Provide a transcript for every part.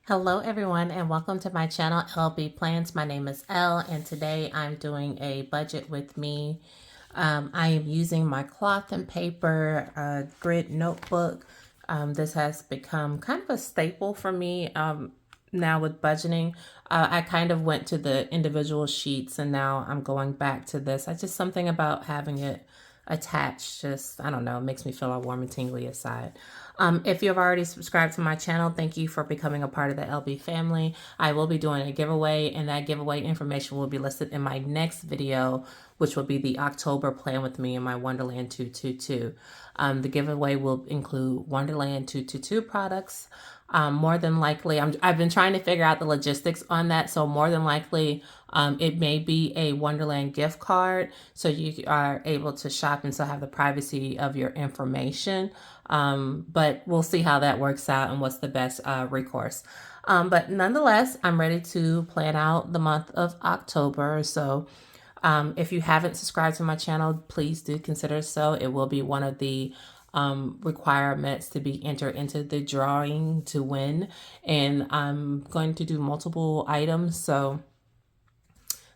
Hello everyone and welcome to my channel LB Plans. My name is Elle and today I'm doing a budget with me. I am using my cloth and paper grid notebook. This has become kind of a staple for me now with budgeting. I kind of went to the individual sheets and now I'm going back to this. I just something about having it attached, just I don't know, makes me feel all warm and tingly inside. If you've already subscribed to my channel, thank you for becoming a part of the LB family. I will be doing a giveaway, and that giveaway information will be listed in my next video, which will be the October plan with me and my Wonderland 222. The giveaway will include Wonderland 222 products. More than likely, I've been trying to figure out the logistics on that. So more than likely, it may be a Wonderland gift card. So you are able to shop and still have the privacy of your information. But we'll see how that works out and what's the best recourse. But nonetheless, I'm ready to plan out the month of October. So if you haven't subscribed to my channel, please do consider so. It will be one of the requirements to be entered into the drawing to win. And I'm going to do multiple items. So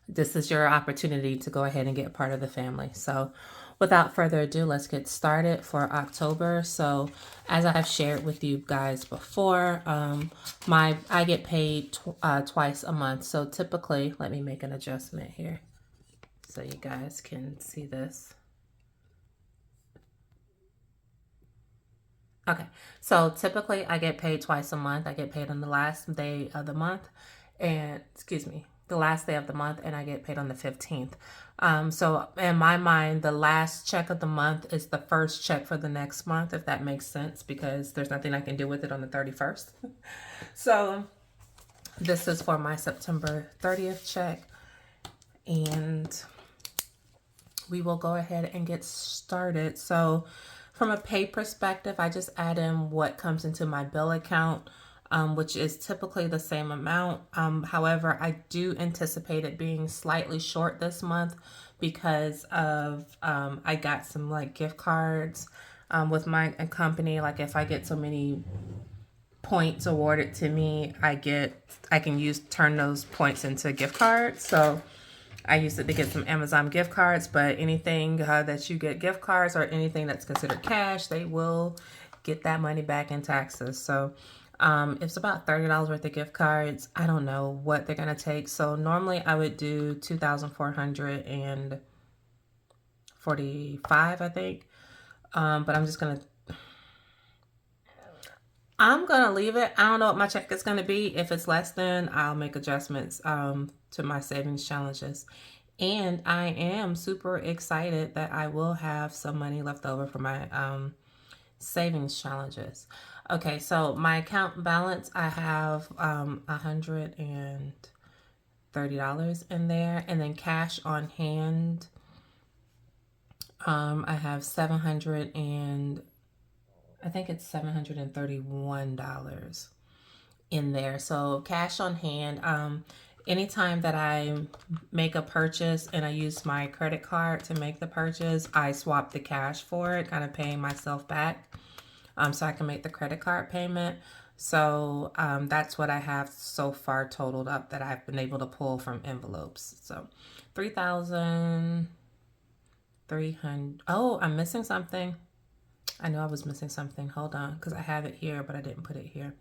this is your opportunity to go ahead and get part of the family. So without further ado, let's get started for October. So as I have shared with you guys before, I get paid twice a month. So typically, let me make an adjustment here so you guys can see this. Okay, so typically I get paid twice a month. I get paid on the last day of the month and, excuse me, the last day of the month, and I get paid on the 15th. So in my mind, the last check of the month is the first check for the next month, if that makes sense, because there's nothing I can do with it on the 31st. So this is for my September 30th check, and we will go ahead and get started. So from a pay perspective, I just add in what comes into my bill account, which is typically the same amount. However, I do anticipate it being slightly short this month because of I got some like gift cards with my company. Like if I get so many points awarded to me, I can turn those points into gift cards. So I used it to get some Amazon gift cards, but anything that you get gift cards or anything that's considered cash, they will get that money back in taxes. So it's about $30 worth of gift cards. I don't know what they're going to take. So normally I would do 2,445, I think. But I'm going to leave it. I don't know what my check is going to be. If it's less than, I'll make adjustments to my savings challenges. And I am super excited that I will have some money left over for my savings challenges. Okay, so my account balance, I have $130 in there. And then cash on hand, I have I think it's $731 in there. So cash on hand. Anytime that I make a purchase and I use my credit card to make the purchase, I swap the cash for it, kind of paying myself back, so I can make the credit card payment. So that's what I have so far totaled up that I've been able to pull from envelopes. So 3,300. Oh, I'm missing something. I know I was missing something. Hold on, because I have it here, but I didn't put it here.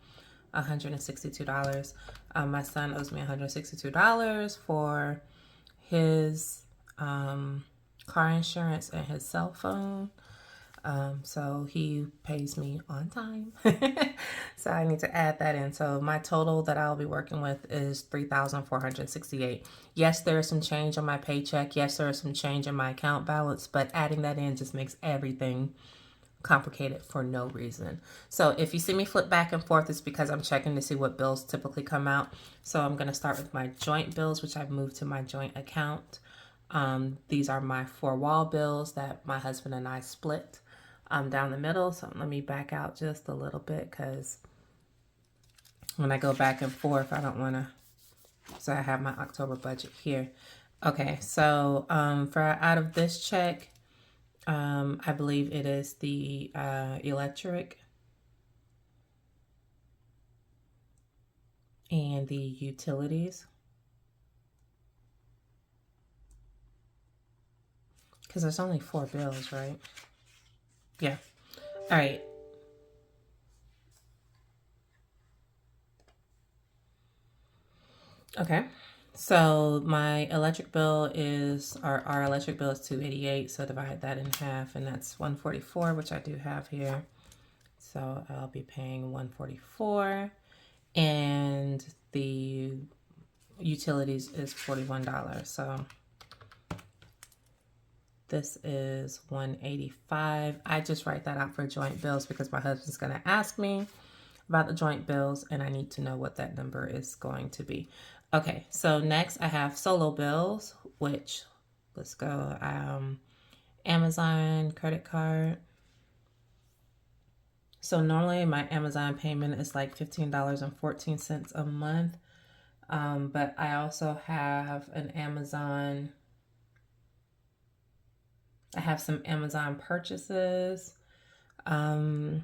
$162. My son owes me $162 for his car insurance and his cell phone. So he pays me on time. So I need to add that in. So my total that I'll be working with is $3,468. Yes, there is some change on my paycheck. Yes, there is some change in my account balance, but adding that in just makes everything complicated for no reason. So if you see me flip back and forth, it's because I'm checking to see what bills typically come out. So I'm going to start with my joint bills, which I've moved to my joint account. These are my 4-wall bills that my husband and I split down the middle. So let me back out just a little bit because when I go back and forth, I don't want to. So I have my October budget here. Okay, so for out of this check, I believe it is the electric. and the utilities. Because there's only 4 bills, right? Yeah. All right. Okay. So my electric bill is, our electric bill is $288. So divide that in half, and that's $144, which I do have here. So I'll be paying $144, and the utilities is $41. So this is $185. I just write that out for joint bills because my husband's going to ask me about the joint bills, and I need to know what that number is going to be. Okay, so next I have solo bills, which, let's go, Amazon credit card. So normally my Amazon payment is like $15.14 a month. But I also have an Amazon, I have some Amazon purchases. No,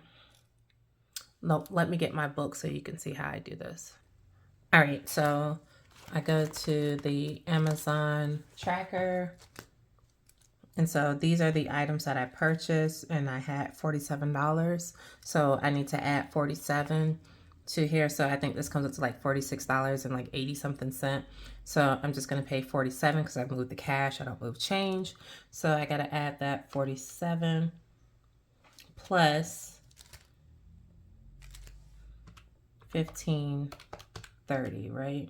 let me get my book so you can see how I do this. All right, so I go to the Amazon tracker. And so these are the items that I purchased, and I had $47. So I need to add 47 to here. So I think this comes up to like $46 and like 80 something cent. So I'm just going to pay 47 because I moved the cash. I don't move change. So I got to add that 47 plus 15.30, right?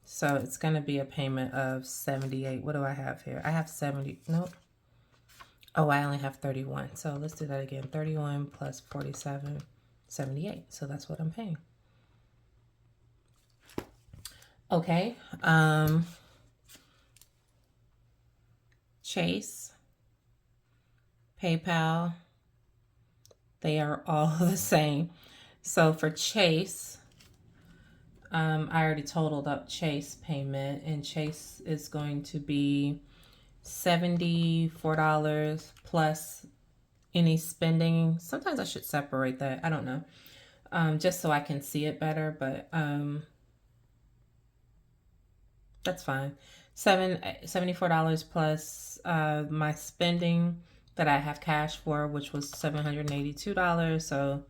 So it's going to be a payment of 78. What do I have here? I have 70. Nope. Oh, I only have 31. So let's do that again. 31 plus 47, 78. So that's what I'm paying. Okay. Chase, PayPal, they are all the same. So for Chase, I already totaled up Chase payment, and Chase is going to be $74 plus any spending. Sometimes I should separate that. I don't know. Just so I can see it better, but that's fine. $74 plus my spending that I have cash for, which was $782. So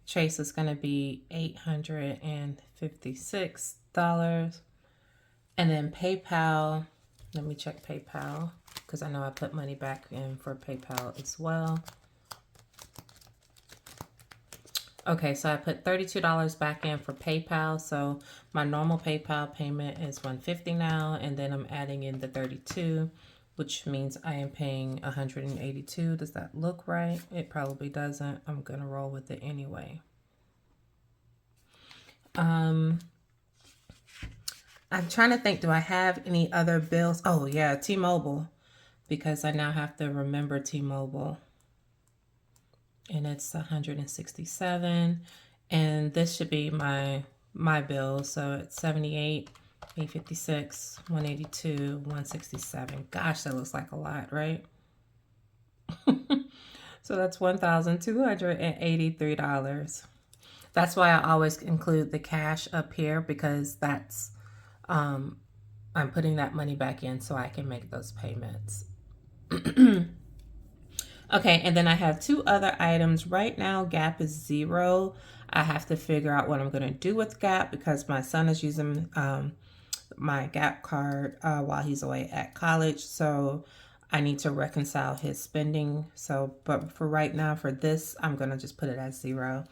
Chase is going to be $856. And then PayPal, let me check PayPal because I know I put money back in for PayPal as well. Okay, so I put $32 back in for PayPal. So my normal PayPal payment is $150 now, and then I'm adding in the 32, which means I am paying $182. Does that look right? It probably doesn't. I'm gonna roll with it anyway. I'm trying to think, do I have any other bills? Oh yeah, T-Mobile, because I now have to remember T-Mobile. And it's 167, and this should be my bill. So it's 78, 856, 182, 167. Gosh, that looks like a lot, right? So that's $1,283. That's why I always include the cash up here, because that's I'm putting that money back in so I can make those payments. Okay, and then I have 2 other items. Right now, Gap is 0. I have to figure out what I'm going to do with Gap because my son is using my Gap card while he's away at college. So I need to reconcile his spending. So, but for right now, for this, I'm going to just put it as 0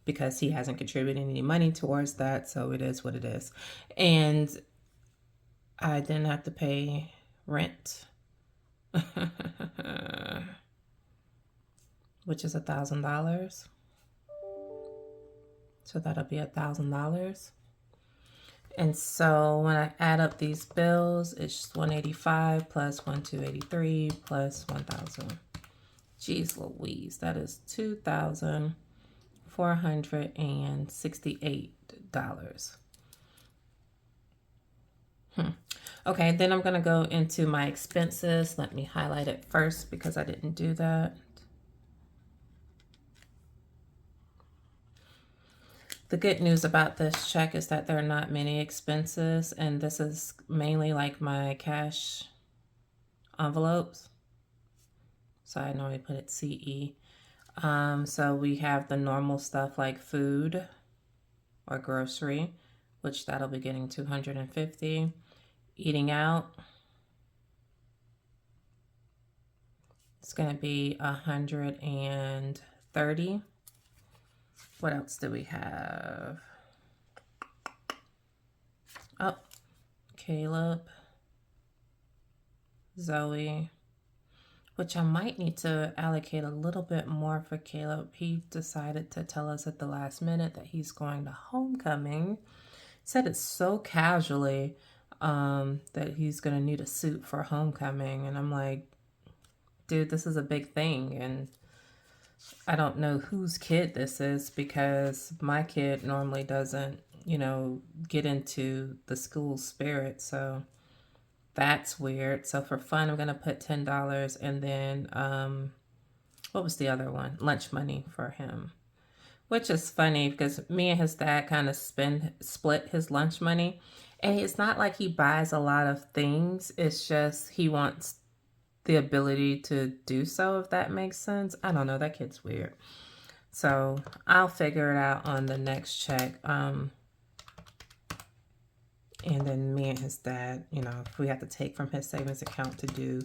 because he hasn't contributed any money towards that. So it is what it is. And I then have to pay rent. Which is $1,000. So that'll be $1,000. And so when I add up these bills, it's 185 plus 1,283 plus 1,000. Jeez Louise, that is $2,468. Okay, then I'm going to go into my expenses. Let me highlight it first because I didn't do that. The good news about this check is that there are not many expenses, and this is mainly like my cash envelopes. So I normally put it CE. So we have the normal stuff like food or grocery, which that'll be getting $250. Eating out, it's going to be $130. What else do we have? Oh, Caleb, Zoe, which I might need to allocate a little bit more for Caleb. He decided to tell us at the last minute that he's going to homecoming. Said it so casually that he's going to need a suit for homecoming. And I'm like, dude, this is a big thing. And I don't know whose kid this is, because my kid normally doesn't, get into the school spirit. So that's weird. So for fun, I'm going to put $10. And then, what was the other one? Lunch money for him. Which is funny because me and his dad kind of split his lunch money. And it's not like he buys a lot of things. It's just he wants the ability to do so, if that makes sense. I don't know. That kid's weird. So I'll figure it out on the next check. And then me and his dad, if we have to take from his savings account to do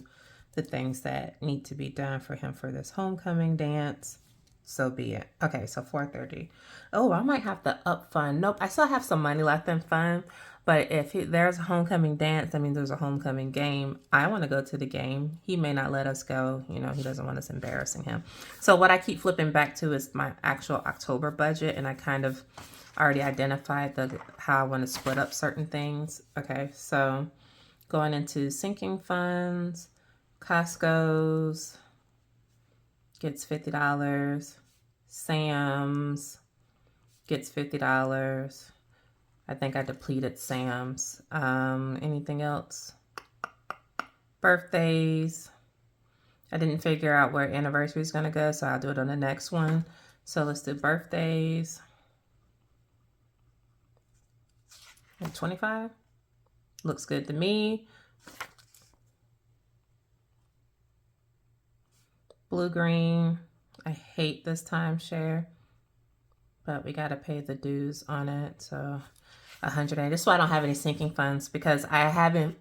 the things that need to be done for him for this homecoming dance, so be it. Okay, so $430. Oh, I might have to up fund. Nope, I still have some money left in fund. But if there's a homecoming dance, I mean, there's a homecoming game. I want to go to the game. He may not let us go. He doesn't want us embarrassing him. So what I keep flipping back to is my actual October budget. And I kind of already identified how I want to split up certain things. Okay, so going into sinking funds, Costco's gets $50. Sam's gets $50. I think I depleted Sam's. Anything else? Birthdays. I didn't figure out where anniversary is going to go, so I'll do it on the next one. So let's do birthdays. And 25. Looks good to me. Blue green. I hate this timeshare, but we got to pay the dues on it. So $180. That's why I don't have any sinking funds, because I haven't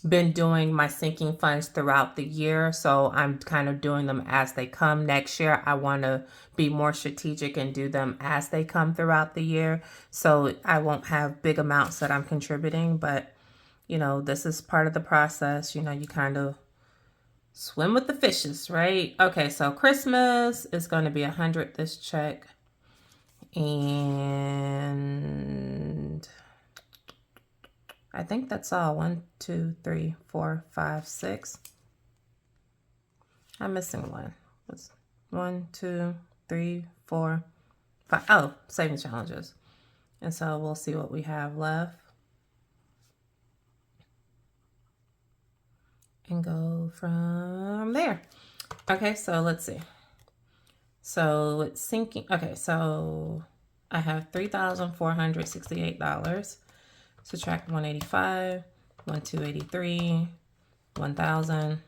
been doing my sinking funds throughout the year. So I'm kind of doing them as they come. Next year, I want to be more strategic and do them as they come throughout the year. So I won't have big amounts that I'm contributing, but this is part of the process. You kind of swim with the fishes, right? Okay, so Christmas is going to be $100 this check. And I think that's all. 1, 2, 3, 4, 5, 6. I'm missing one. What's 1, 2, 3, 4, 5? Oh, savings challenges. And so we'll see what we have left. And go from there. Okay, so let's see. So it's sinking. Okay, so I have $3,468. Subtract 185, 1,283, 1,000.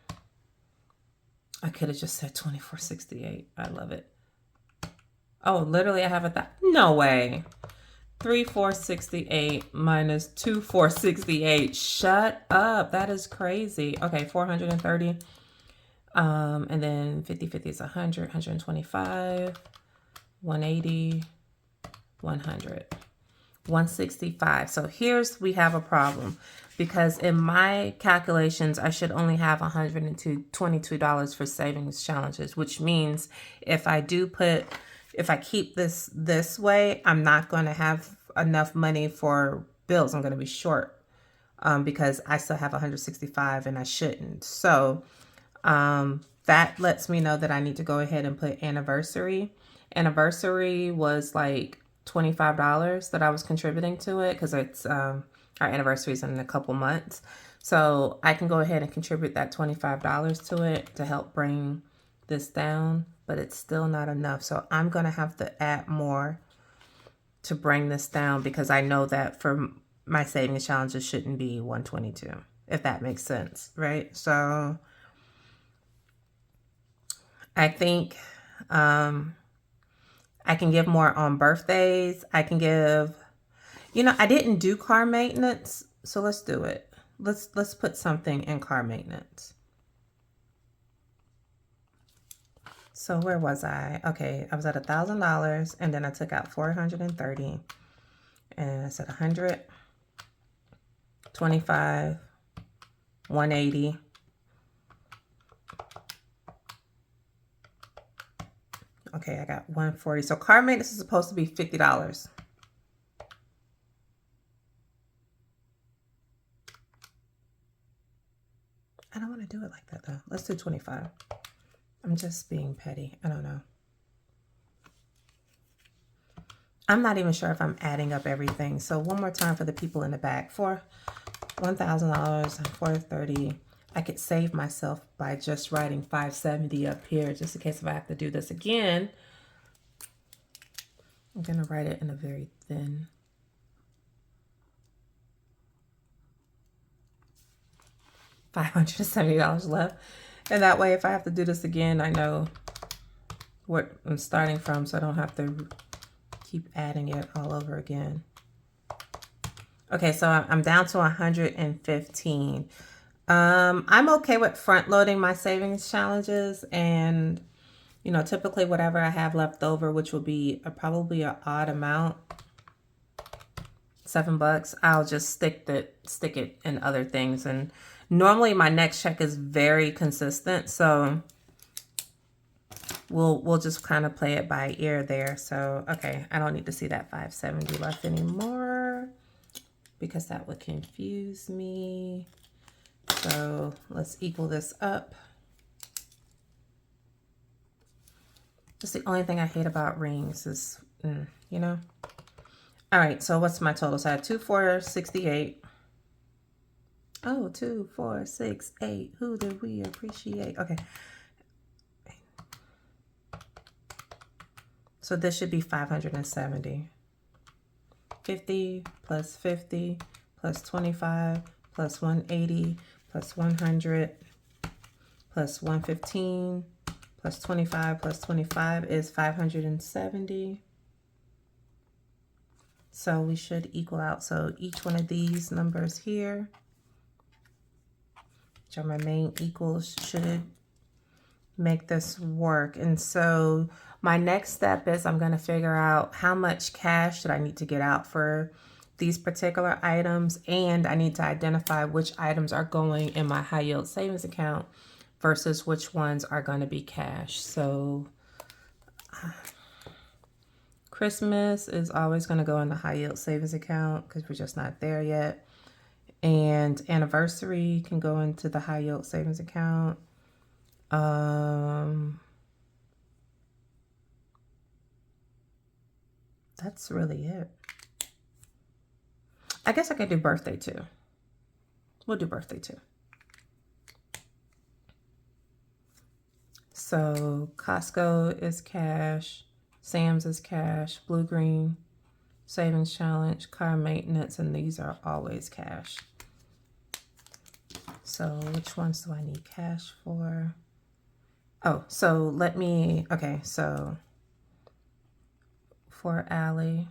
I could have just said 2,468. I love it. Oh, literally I have no way. 3,468 minus 2,468. Shut up. That is crazy. Okay, 430. And then 50/50 is 100, 125, 180, 100, 165. So we have a problem, because in my calculations, I should only have $122 for savings challenges, which means if I keep this way, I'm not going to have enough money for bills. I'm going to be short because I still have 165 and I shouldn't. So that lets me know that I need to go ahead and put anniversary. Anniversary was like $25 that I was contributing to it, because it's our anniversary is in a couple months. So I can go ahead and contribute that $25 to it to help bring this down, but it's still not enough. So I'm going to have to add more to bring this down, because I know that for my savings challenge, it shouldn't be 122, if that makes sense, right? So I think I can give more on birthdays. I can give, I didn't do car maintenance, so let's do it. Let's put something in car maintenance. So where was I? Okay, I was at $1,000, and then I took out 430, and I said 100, 25, 180. Okay, I got 140. So car maintenance is supposed to be $50. I don't want to do it like that though. Let's do 25. I'm just being petty. I don't know. I'm not even sure if I'm adding up everything. So one more time for the people in the back. For $1,000 and 430, I could save myself by just writing 570 up here, just in case if I have to do this again. I'm going to write it in a very thin. $570 left. And that way, if I have to do this again, I know what I'm starting from, so I don't have to keep adding it all over again. Okay, so I'm down to 115. I'm okay with front loading my savings challenges, and typically whatever I have left over, which will be probably an odd amount, $7, I'll just stick it in other things. And normally my next check is very consistent, so we'll just kind of play it by ear there. So okay, I don't need to see that 570 left anymore, because that would confuse me. So let's equal this up. Just the only thing I hate about rings is, All right, so what's my total? So I had 2,468. Oh, 2,468. Who did we appreciate? Okay. So this should be 570. 50 plus 50 plus 25 plus 180 plus 100 plus 115 plus 25 plus 25 is 570. So we should equal out. So each one of these numbers here, which are my main equals, should make this work. And so my next step is I'm going to figure out how much cash should I need to get out for these particular items, and I need to identify which items are going in my high yield savings account versus which ones are going to be cash. So Christmas is always going to go in the high yield savings account because we're just not there yet. And anniversary can go into the high yield savings account. That's really it. I guess I could do birthday too. We'll do birthday too. So Costco is cash, Sam's is cash, Blue Green Savings Challenge, car maintenance, and these are always cash. So which ones do I need cash for? Oh, so let me, okay, so for Elle,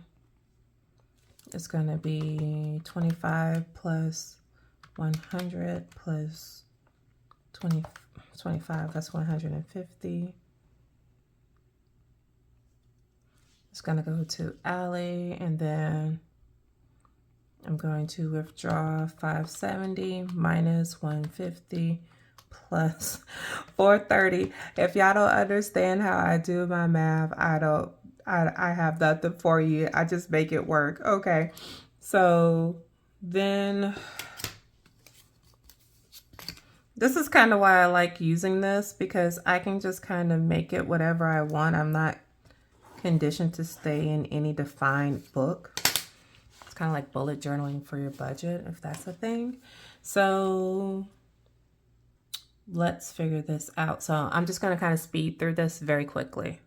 it's going to be 25 plus 100 plus 25, that's 150. It's going to go to Elle, and then I'm going to withdraw 570 minus 150 plus 430. If y'all don't understand how I do my math, I have nothing for you. I just make it work. Okay. So then this is kind of why I like using this, because I can just kind of make it whatever I want. I'm not conditioned to stay in any defined book. It's kind of like bullet journaling for your budget, if that's a thing. So let's figure this out. So I'm just going to kind of speed through this very quickly.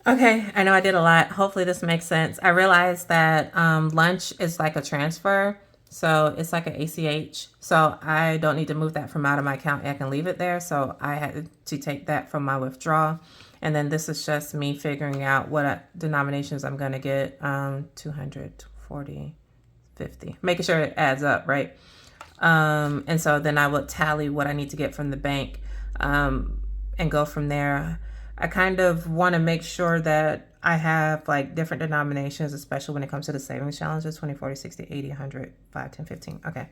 Okay, I know I did a lot. Hopefully this makes sense. I realized that lunch is like a transfer. So it's like an ACH. So I don't need to move that from out of my account. I can leave it there. So I had to take that from my withdrawal. And then this is just me figuring out what denominations I'm going to get. 240, 50. Making sure it adds up, right? And so then I would tally what I need to get from the bank and go from there. I kind of want to make sure that I have like different denominations, especially when it comes to the savings challenges, 20, 40, 60, 80, 100, 5, 10, 15. Okay.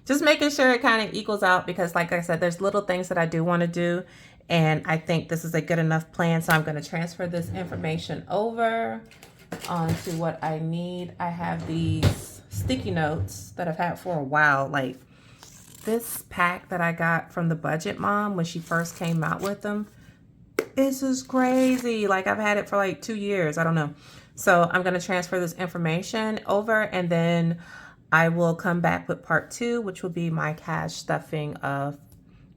Just making sure it kind of equals out because like I said, there's little things that I do want to do. And I think this is a good enough plan. So I'm going to transfer this information over onto what I need. I have these sticky notes that I've had for a while. Like this pack that I got from the Budget Mom when she first came out with them. This is crazy. Like I've had it for like 2 years. I don't know. So I'm going to transfer this information over and then I will come back with part 2, which will be my cash stuffing of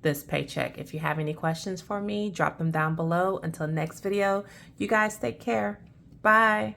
this paycheck. If you have any questions for me, drop them down below. Until next video, you guys take care. Bye.